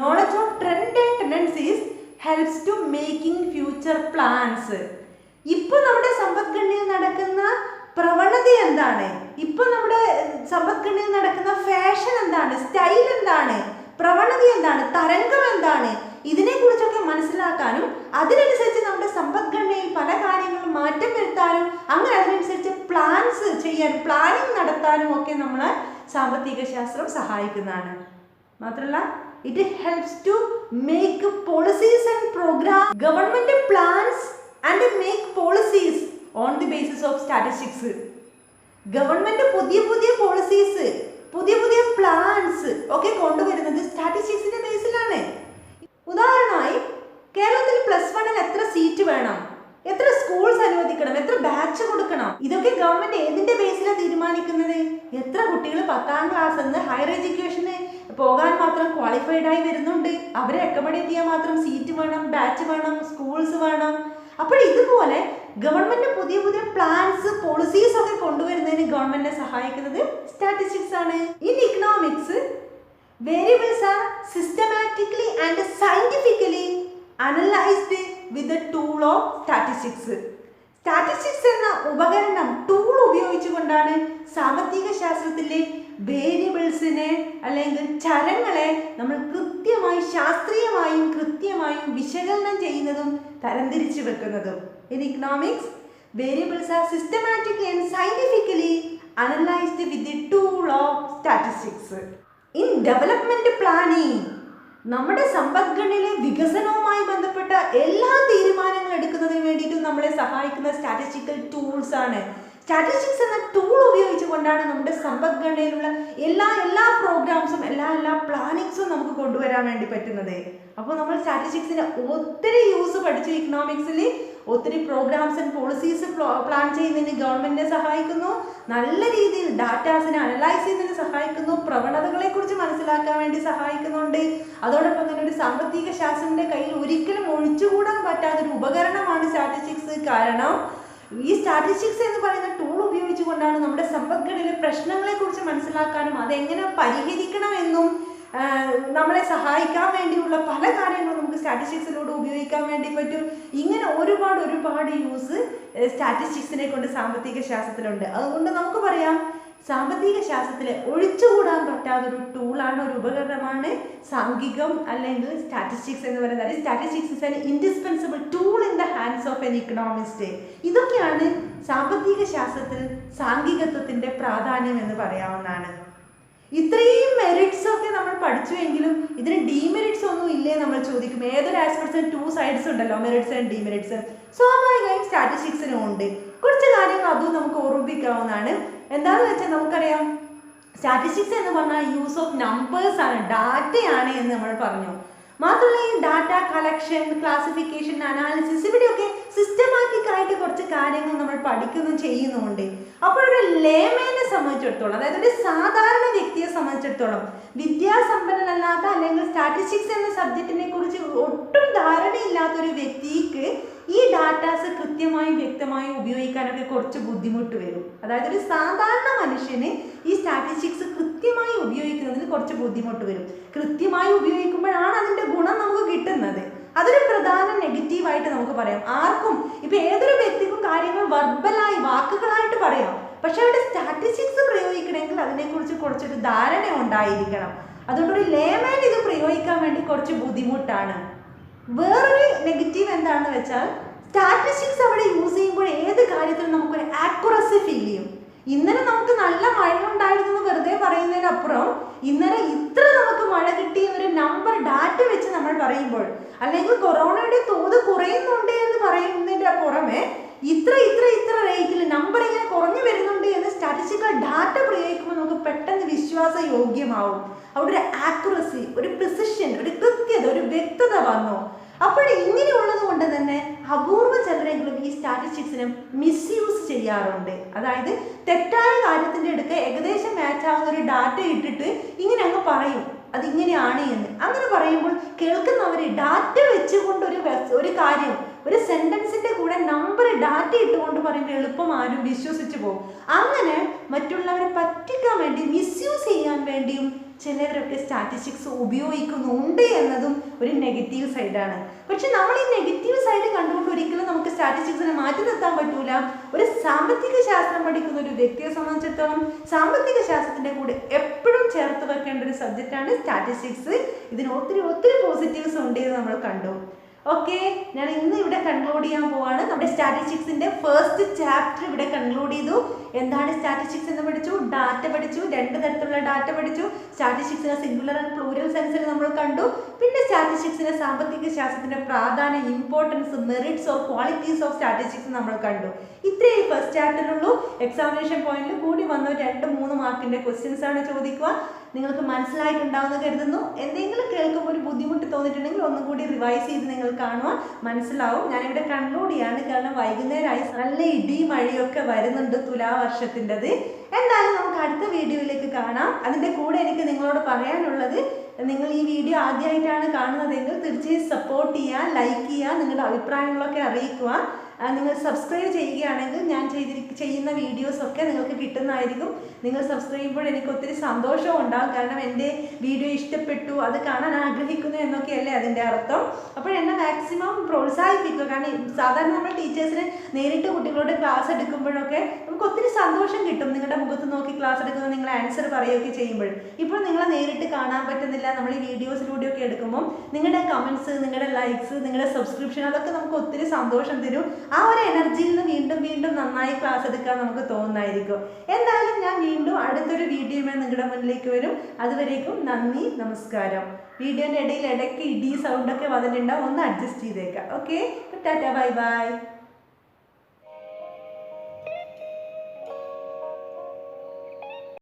Knowledge of trend and tendencies helps to making future plans. ഇപ്പൊ നമ്മുടെ സമ്പദ്ഘടനയിൽ നടക്കുന്ന പ്രവണത എന്താണ്, ഇപ്പൊ നമ്മുടെ സമ്പദ്ഘടനയിൽ നടക്കുന്ന ഫാഷൻ എന്താണ്, സ്റ്റൈൽ എന്താണ്, പ്രവണത എന്താണ്, തരംഗം എന്താണ്, ഇതിനെക്കുറിച്ചൊക്കെ മനസ്സിലാക്കാനും അതിനനുസരിച്ച് നമ്മുടെ സമ്പദ്ഘടനയിൽ പല കാര്യങ്ങളും മാറ്റം വരുത്താനും അങ്ങനെ അതിനനുസരിച്ച് പ്ലാൻസ് ചെയ്യാൻ പ്ലാനിങ് നടത്താനും ഒക്കെ നമ്മളെ സാമ്പത്തിക ശാസ്ത്രം സഹായിക്കുന്നതാണ്. മാത്രമല്ല, it helps to make policies and program. Government plans and make policies on the basis of statistics. Government പുതിയ പോളിസീസ്, പുതിയ പ്ലാൻസ് ഒക്കെ കൊണ്ടുവരുന്നത് സ്റ്റാറ്റിസ്റ്റിക്സിന്റെ ബേസിലാണ്. ഉദാഹരണമായി, കേരളത്തിൽ +1 എത്ര സീറ്റ് വേണം, എത്ര സ്കൂൾസ് അനുവദിക്കണം, എത്ര ബാച്ച് കൊടുക്കണം, ഇതൊക്കെ ഗവൺമെന്റ് ഏതിന്റെ ബേസിലാണ് തീരുമാനിക്കുന്നത്? എത്ര കുട്ടികൾ 10ാം ക്ലാസ് എന്ന് ഹയർ എഡ്യൂക്കേഷന് പോകാൻ മാത്രം ക്വാളിഫൈഡ് ആയി വരുന്നുണ്ട്, അവരെ അക്കോമഡേറ്റ് ചെയ്യാൻ മാത്രം സീറ്റ് വേണം, ബാച്ച് വേണം, സ്കൂൾസ് വേണം. അപ്പോൾ ഇതുപോലെ ഗവൺമെന്റ് പുതിയ പ്ലാൻസ് പോളിസീസ് ഒക്കെ കൊണ്ടുവരുന്നതിന് ഗവൺമെന്റിനെ സഹായിക്കുന്നത് സ്റ്റാറ്റിസ്റ്റിക്സ് ആണ്. In economics, variables are systematically and scientifically analysed with the tool of statistics. Statistics എന്ന ഉപകരണം ടൂൾ ഉപയോഗിച്ചുകൊണ്ടാണ് സാമ്പത്തിക ശാസ്ത്രത്തിലെ വേരിയബിൾസിനെ അല്ലെങ്കിൽ ചരങ്ങളെ നമ്മൾ കൃത്യമായി ശാസ്ത്രീയമായും കൃത്യമായും വിശകലനം ചെയ്യുന്നതും തരംതിരിച്ചു വെക്കുന്നതും. In economics, variables are systematically and scientifically analysed with the tool of statistics. In development planning, നമ്മുടെ സമ്പദ്ഘടനയിലെ വികസനവുമായി ബന്ധപ്പെട്ട എല്ലാ തീരുമാനങ്ങളും എടുക്കുന്നതിന് വേണ്ടിയിട്ടും നമ്മളെ സഹായിക്കുന്ന സ്റ്റാറ്റിസ്റ്റിക്കൽ ടൂൾസ് ആണ്. സ്റ്റാറ്റിസ്റ്റിക്സ് എന്ന ടൂൾ ഉപയോഗിച്ചുകൊണ്ടാണ് നമ്മുടെ സമ്പദ്ഘടനയിലുള്ള എല്ലാ പ്രോഗ്രാംസും എല്ലാ പ്ലാനിങ്സും നമുക്ക് കൊണ്ടുവരാൻ വേണ്ടി പറ്റുന്നത്. അപ്പോൾ നമ്മൾ സ്റ്റാറ്റിസ്റ്റിക്സിന്റെ ഒത്തിരി യൂസ് പഠിച്ചു. ഇക്കണോമിക്സിൽ ഒത്തിരി പ്രോഗ്രാംസ് ആൻഡ് പോളിസീസ് പ്ലാൻ ചെയ്യുന്നതിന് ഗവൺമെന്റിനെ സഹായിക്കുന്നു, നല്ല രീതിയിൽ ഡാറ്റാസിനെ അനലൈസ് ചെയ്യുന്നതിന് സഹായിക്കുന്നു, പ്രവണതകളെ കുറിച്ച് മനസ്സിലാക്കാൻ വേണ്ടി സഹായിക്കുന്നുണ്ട്. അതോടൊപ്പം തന്നെ ഒരു സാമ്പത്തിക ശാസ്ത്രത്തിന്റെ കയ്യിൽ ഒരിക്കലും ഒഴിച്ചുകൂടാൻ പറ്റാത്തൊരു ഉപകരണമാണ് സ്റ്റാറ്റിസ്റ്റിക്സ്. കാരണം ഈ സ്റ്റാറ്റിസ്റ്റിക്സ് എന്ന് പറയുന്ന ടൂൾ ഉപയോഗിച്ചുകൊണ്ടാണ് നമ്മുടെ സമ്പദ്ഘടനയിലെ പ്രശ്നങ്ങളെ കുറിച്ച് മനസ്സിലാക്കാനും അതെങ്ങനെ പരിഹരിക്കണമെന്നും നമ്മളെ സഹായിക്കാൻ വേണ്ടിയുള്ള പല കാര്യങ്ങളും നമുക്ക് സ്റ്റാറ്റിസ്റ്റിക്സിലൂടെ ഉപയോഗിക്കാൻ വേണ്ടി പറ്റും. ഇങ്ങനെ ഒരുപാട് യൂസ് സ്റ്റാറ്റിസ്റ്റിക്സിനെ കൊണ്ട് സാമ്പത്തിക ശാസ്ത്രത്തിലുണ്ട്. അതുകൊണ്ട് നമുക്ക് പറയാം, സാമ്പത്തിക ശാസ്ത്രത്തിലെ ഒഴിച്ചുകൂടാൻ പറ്റാത്തൊരു ടൂളാണ്, ഒരു ഉപകരണമാണ് സാംഖികം അല്ലെങ്കിൽ സ്റ്റാറ്റിസ്റ്റിക്സ് എന്ന് പറയുന്നത്. Statistics is an indispensable tool in the hands of N Economist. ഇതൊക്കെയാണ് സാമ്പത്തിക ശാസ്ത്രത്തിൽ സാംഖികത്വത്തിൻ്റെ പ്രാധാന്യം എന്ന് പറയാവുന്നതാണ്. ഇത്രയും മെറിറ്റ്സ് ഒക്കെ നമ്മൾ പഠിച്ചുവെങ്കിലും ഇതിന് ഡീമെറിറ്റ്സ് ഒന്നും ഇല്ലേ നമ്മൾ ചോദിക്കും. ഏതൊരു ആസ്പെക്ട്സിനും 2 സൈഡ്സ് ഉണ്ടല്ലോ, മെറിറ്റ്സ് ആൻഡ് ഡീമെറിറ്റ്സ്. സ്വാഭാവികമായും സ്റ്റാറ്റിസ്റ്റിക്സിനും ഉണ്ട്. കുറച്ച് കാര്യങ്ങൾ അതും നമുക്ക് ഓർമ്മിപ്പിക്കാവുന്നതാണ്. എന്താണെന്ന് വെച്ചാൽ നമുക്കറിയാം, സ്റ്റാറ്റിസ്റ്റിക്സ് എന്ന് പറഞ്ഞാൽ യൂസ് ഓഫ് നമ്പേഴ്സ് ആണ്, ഡാറ്റയാണ് എന്ന് നമ്മൾ പറഞ്ഞു. മാത്രമല്ല ഈ ഡാറ്റ കളക്ഷൻ, ക്ലാസിഫിക്കേഷൻ, അനാലിസിസ്, ഇവിടെയൊക്കെ സിസ്റ്റമാറ്റിക് ആയിട്ട് കുറച്ച് കാര്യങ്ങൾ നമ്മൾ പഠിക്കുന്നു ചെയ്യുന്നുമുണ്ട്. അപ്പോൾ ഒരു ലേമേനെ സംബന്ധിച്ചിടത്തോളം, അതായത് ഒരു സാധാരണ വ്യക്തിയെ സംബന്ധിച്ചിടത്തോളം, വിദ്യാസമ്പന്നനല്ലാത്ത അല്ലെങ്കിൽ സ്റ്റാറ്റിസ്റ്റിക്സ് എന്ന സബ്ജക്റ്റിനെ കുറിച്ച് ഒട്ടും ധാരണയില്ലാത്തൊരു വ്യക്തിക്ക് ഈ ഡാറ്റാസ് കൃത്യമായും വ്യക്തമായും ഉപയോഗിക്കാനൊക്കെ കുറച്ച് ബുദ്ധിമുട്ട് വരും. അതായത് ഒരു സാധാരണ മനുഷ്യന് ഈ സ്റ്റാറ്റിസ്റ്റിക്സ് കൃത്യമായി ഉപയോഗിക്കുന്നതിന് കുറച്ച് ബുദ്ധിമുട്ട് വരും. കൃത്യമായി ഉപയോഗിക്കുമ്പോഴാണ് അതിൻ്റെ ഗുണം നമുക്ക് കിട്ടുന്നത്. അതൊരു പ്രധാന നെഗറ്റീവായിട്ട് നമുക്ക് പറയാം. ആർക്കും ഇപ്പം ഏതൊരു വ്യക്തിക്കും കാര്യങ്ങൾ വെർബലായി വാക്കുകളായിട്ട് പറയാം. പക്ഷെ അവിടെ സ്റ്റാറ്റിസ്റ്റിക്സ് പ്രയോഗിക്കണമെങ്കിൽ അതിനെക്കുറിച്ച് കുറച്ചൊരു ധാരണ ഉണ്ടായിരിക്കണം. അതുകൊണ്ടൊരു ലേമാൻ ഇത് പ്രയോഗിക്കാൻ വേണ്ടി കുറച്ച് ബുദ്ധിമുട്ടാണ്. വേറൊരു നെഗറ്റീവ് എന്താണെന്ന് വെച്ചാൽ സ്റ്റാറ്റിസ്റ്റിക്സ് അവിടെ യൂസ് ചെയ്യുമ്പോൾ ഏത് കാര്യത്തിലും നമുക്കൊരു ആക്യുറസി ഫീൽ ചെയ്യും. ഇന്നലെ നമുക്ക് നല്ല മഴ ഉണ്ടായിരുന്നു എന്ന് വെറുതെ പറയുന്നതിനപ്പുറം ഇന്നലെ ഇത്ര നമുക്ക് മഴ കിട്ടിയ ഒരു നമ്പർ ഡാറ്റ വെച്ച് നമ്മൾ പറയുമ്പോൾ, അല്ലെങ്കിൽ കൊറോണയുടെ തോത് കുറയുന്നുണ്ട് എന്ന് പറയുന്നതിൻ്റെ പുറമെ ഇത്ര റേറ്റിൽ നമ്പർ ഇങ്ങനെ കുറഞ്ഞു വരുന്നുണ്ട് എന്ന് സ്റ്റാറ്റിസ്റ്റിക്കൽ ഡാറ്റ പ്രയോഗിക്കുമ്പോൾ നമുക്ക് പെട്ടെന്ന് വിശ്വാസയോഗ്യമാവും. അവിടെ ഒരു ആക്യുറസി, ഒരു പ്രിസിഷൻ, ഒരു കൃത്യത, ഒരു വ്യക്തത വന്നു. അപ്പോൾ ഇങ്ങനെയുള്ളത് കൊണ്ട് തന്നെ അപൂർവ ചിലരെങ്കിലും ഈ സ്റ്റാറ്റിസ്റ്റിക്സിനെ മിസ്യൂസ് ചെയ്യാറുണ്ട്. അതായത് തെറ്റായ കാര്യത്തിൻ്റെ അടുക്ക് ഏകദേശം മാച്ച് ആവുന്ന ഒരു ഡാറ്റ ഇട്ടിട്ട് ഇങ്ങനെ അങ്ങ് പറയും അതിങ്ങനെയാണ് എന്ന്. അങ്ങനെ പറയുമ്പോൾ കേൾക്കുന്നവർ ഡാറ്റ വെച്ചുകൊണ്ട് ഒരു കാര്യം, ഒരു സെൻറ്റൻസിൻ്റെ കൂടെ നമ്പർ ഡാറ്റ ഇട്ടുകൊണ്ട് പറയുമ്പോൾ എളുപ്പം ആരും വിശ്വസിച്ച് പോകും. അങ്ങനെ മറ്റുള്ളവരെ പറ്റിക്കാൻ വേണ്ടി, മിസ്യൂസ് ചെയ്യാൻ വേണ്ടിയും ചിലവരൊക്കെ സ്റ്റാറ്റിസ്റ്റിക്സ് ഉപയോഗിക്കുന്നുണ്ട് എന്നതും ഒരു നെഗറ്റീവ് സൈഡാണ്. പക്ഷെ നമ്മൾ ഈ നെഗറ്റീവ് സൈഡ് കണ്ടുകൊണ്ട് ഒരിക്കലും നമുക്ക് സ്റ്റാറ്റിസ്റ്റിക്സിനെ മാറ്റി നിർത്താൻ പറ്റൂല. ഒരു സാമ്പത്തിക ശാസ്ത്രം പഠിക്കുന്ന ഒരു വ്യക്തിയെ സംബന്ധിച്ചിടത്തോളം സാമ്പത്തിക ശാസ്ത്രത്തിൻ്റെ കൂടെ എപ്പോഴും ചേർത്ത് വെക്കേണ്ട ഒരു സബ്ജക്റ്റാണ് സ്റ്റാറ്റിസ്റ്റിക്സ്. ഇതിന് ഒത്തിരി പോസിറ്റീവ്സ് ഉണ്ട് എന്ന് നമ്മൾ കണ്ടു. ഓക്കെ, ഞാൻ ഇന്ന് ഇവിടെ കൺക്ലൂഡ് ചെയ്യാൻ പോവാണ്. നമ്മുടെ സ്റ്റാറ്റിസ്റ്റിക്സിൻ്റെ ഫസ്റ്റ് ചാപ്റ്റർ ഇവിടെ കൺക്ലൂഡ് ചെയ്തു. എന്താണ് സ്റ്റാറ്റിസ്റ്റിക്സ് എന്ന് പഠിച്ചു, ഡാറ്റ പഠിച്ചു, 2 തരത്തിലുള്ള ഡാറ്റ പഠിച്ചു. സ്റ്റാറ്റിസ്റ്റിക്സിനെ സിംഗുലർ ആൻഡ് പ്ലൂരൽ സെൻസിൽ നമ്മൾ കണ്ടു. പിന്നെ സ്റ്റാറ്റിസ്റ്റിക്സിനെ സാമ്പത്തിക ശാസ്ത്രത്തിൻ്റെ പ്രാധാന്യം, importance, merits or qualities of statistics നമ്മൾ കണ്ടു. ഇത്രയും ഫസ്റ്റ് ചാപ്റ്ററിലുള്ളൂ. എക്സാമിനേഷൻ പോയിന്റിൽ കൂടി വന്ന 2-3 മാർക്കിൻ്റെ ക്വസ്റ്റ്യൻസ് ആണ് ചോദിക്കുക. നിങ്ങൾക്ക് മനസ്സിലായിട്ടുണ്ടാവുമെന്ന് കരുതുന്നു. എന്തെങ്കിലും കേൾക്കുമ്പോൾ ഒരു ബുദ്ധിമുട്ട് തോന്നിയിട്ടുണ്ടെങ്കിൽ ഒന്നും കൂടി റിവൈസ് ചെയ്ത് നിങ്ങൾ കാണുക, മനസ്സിലാവും. ഞാനിവിടെ കൺക്ലൂഡ് ചെയ്യാണ്, കാരണം വൈകുന്നേരമായി നല്ല ഇടി മഴയൊക്കെ വരുന്നുണ്ട് തുലാവർഷത്തിൻ്റെത്. എന്തായാലും നമുക്ക് അടുത്ത വീഡിയോയിലേക്ക് കാണാം. അതിൻ്റെ കൂടെ എനിക്ക് നിങ്ങളോട് പറയാനുള്ളത്, നിങ്ങൾ ഈ വീഡിയോ ആദ്യമായിട്ടാണ് കാണുന്നതെങ്കിൽ തീർച്ചയായും സപ്പോർട്ട് ചെയ്യുക, ലൈക്ക് ചെയ്യുക, നിങ്ങളുടെ അഭിപ്രായങ്ങളൊക്കെ അറിയിക്കുക. നിങ്ങൾ സബ്സ്ക്രൈബ് ചെയ്യുകയാണെങ്കിൽ ഞാൻ ചെയ്യുന്ന വീഡിയോസൊക്കെ നിങ്ങൾക്ക് കിട്ടുന്നതായിരിക്കും. നിങ്ങൾ സബ്സ്ക്രൈബ് ചെയ്യുമ്പോൾ എനിക്ക് ഒത്തിരി സന്തോഷവും ഉണ്ടാകും. കാരണം എൻ്റെ വീഡിയോ ഇഷ്ടപ്പെട്ടു, അത് കാണാൻ ആഗ്രഹിക്കുന്നു എന്നൊക്കെയല്ലേ അതിൻ്റെ അർത്ഥം. അപ്പോൾ എന്നെ മാക്സിമം പ്രോത്സാഹിപ്പിക്കുക. കാരണം സാധാരണ നമ്മൾ ടീച്ചേഴ്സിന് നേരിട്ട് കുട്ടികളോട് ക്ലാസ് എടുക്കുമ്പോഴൊക്കെ നമുക്ക് ഒത്തിരി സന്തോഷം കിട്ടും. നിങ്ങളുടെ മുഖത്ത് നോക്കി ക്ലാസ് എടുക്കുന്നത്, നിങ്ങൾ ആൻസർ പറയുകയൊക്കെ ചെയ്യുമ്പോൾ. ഇപ്പോൾ നിങ്ങളെ നേരിട്ട് കാണാൻ പറ്റുന്നില്ല. നമ്മൾ ഈ വീഡിയോസിലൂടെയൊക്കെ എടുക്കുമ്പോൾ നിങ്ങളുടെ കമൻറ്റ്സ്, നിങ്ങളുടെ ലൈക്സ്, നിങ്ങളുടെ സബ്സ്ക്രിപ്ഷൻ, അതൊക്കെ നമുക്ക് ഒത്തിരി സന്തോഷം തരും. ആ ഒരു എനർജിയിൽ നിന്ന് വീണ്ടും നന്നായി ക്ലാസ് എടുക്കാൻ നമുക്ക് തോന്നുന്നതായിരിക്കും. എന്തായാലും ഞാൻ വീണ്ടും അടുത്തൊരു വീഡിയോയുമായി നിങ്ങളുടെ മുന്നിലേക്ക് വരും. അതുവരേക്കും നന്ദി, നമസ്കാരം. വീഡിയോൻ്റെ ഇടയിൽ ഇടയ്ക്ക് ഇടി സൗണ്ടൊക്കെ വന്നിട്ടുണ്ടാവും, ഒന്ന് അഡ്ജസ്റ്റ് ചെയ്തേക്കാം. Okay, Tata, bye bye.